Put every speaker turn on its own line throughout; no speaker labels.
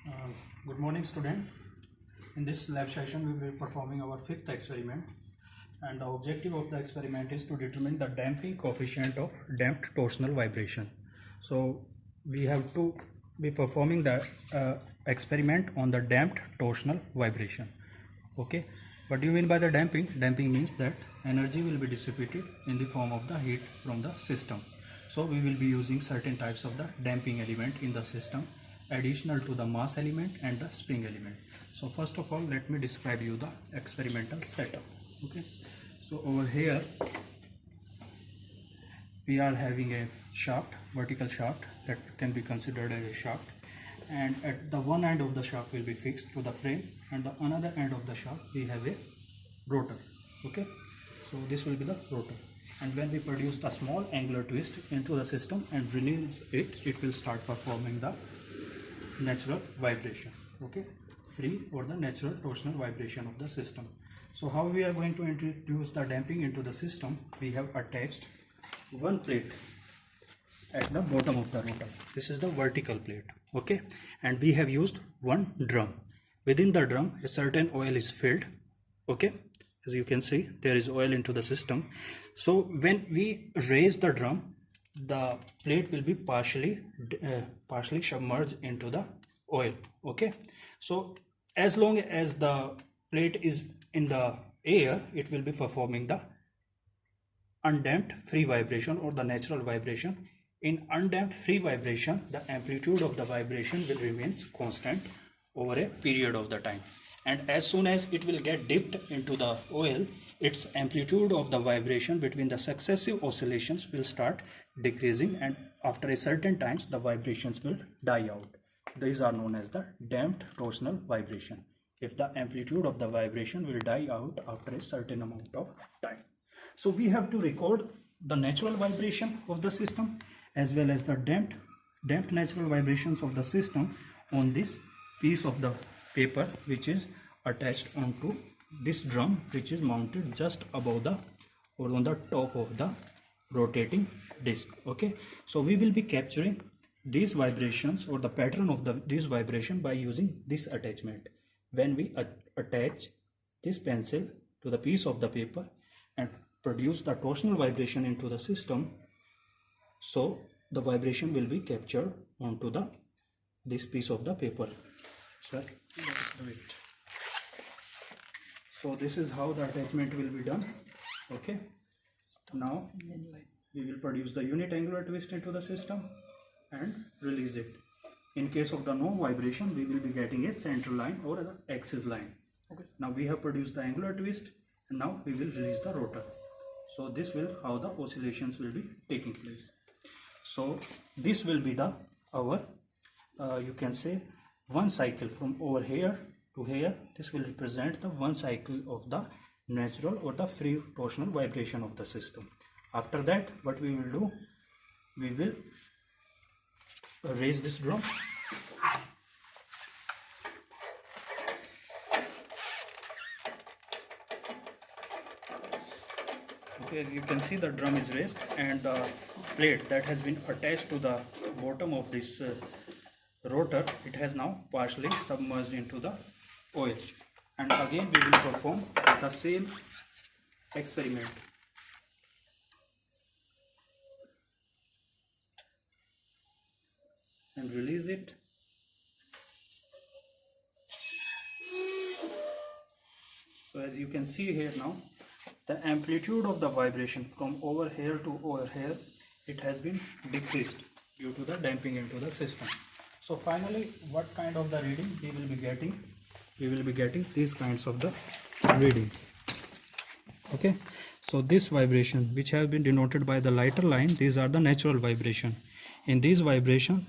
Uh, Good morning, student. In this lab session, we will be performing our fifth experiment, and the objective of the experiment is to determine the damping coefficient of damped torsional vibration. So we have to be performing the experiment on the damped torsional vibration. Okay, what do you mean by the damping? Damping means that energy will be dissipated in the form of the heat from the system. So we will be using certain types of the damping element in the system additional to the mass element and the spring element. So first of all, let me describe you the experimental setup. Okay, so over here we are having a shaft, vertical shaft that can be considered as a shaft, and at the one end of the shaft will be fixed to the frame, and the another end of the shaft we have a rotor. Okay, so this will be the rotor, and when we produce the small angular twist into the system and release it, it will start performing the natural vibration. Okay, free or the natural torsional vibration of the system. So how we are going to introduce the damping into the system? We have attached one plate at the bottom of the rotor. This is the vertical plate. Okay, and we have used one drum. Within the drum a certain oil is filled. Okay, as you can see, there is oil into the system. So when we raise the drum, the plate will be partially submerged into the oil. Okay, so as long as the plate is in the air, it will be performing the undamped free vibration or the natural vibration. In undamped free vibration, the amplitude of the vibration will remain constant over a period of the time, and as soon as it will get dipped into the oil, its amplitude of the vibration between the successive oscillations will start decreasing, and after a certain times the vibrations will die out. These are known as the damped torsional vibration, if the amplitude of the vibration will die out after a certain amount of time. So we have to record the natural vibration of the system as well as the damped natural vibrations of the system on this piece of the paper which is attached onto this drum, which is mounted just above the or on the top of the rotating disc. Okay, so we will be capturing these vibrations or the pattern of this vibration by using this attachment. When we attach this pencil to the piece of the paper and produce the torsional vibration into the system, so the vibration will be captured onto this piece of the paper. Sir, let's do it. So this is how the attachment will be done. Okay, now we will produce the unit angular twist into the system and release it. In case of the no vibration, we will be getting a center line or an axis line. Okay, now we have produced the angular twist, and now we will release the rotor. So this will how the oscillations will be taking place. So this will be our you can say one cycle from over here to here. This will represent the one cycle of the natural or the free torsional vibration of the system. After that, what we will do, we will raise this drum. Okay, as you can see, the drum is raised, and the plate that has been attached to the bottom of this rotor, it has now partially submerged into the oil, and again we will perform the same experiment. And release it. So as you can see here now, the amplitude of the vibration from over here to over here, it has been decreased due to the damping into the system. So finally, what kind of the reading we will be getting? We will be getting these kinds of the readings. Okay, so this vibration which have been denoted by the lighter line, these are the natural vibration. In these vibration,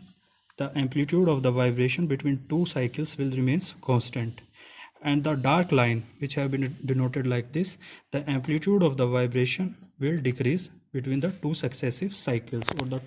the amplitude of the vibration between two cycles will remain constant, and the dark line which have been denoted like this, the amplitude of the vibration will decrease between the two successive cycles or the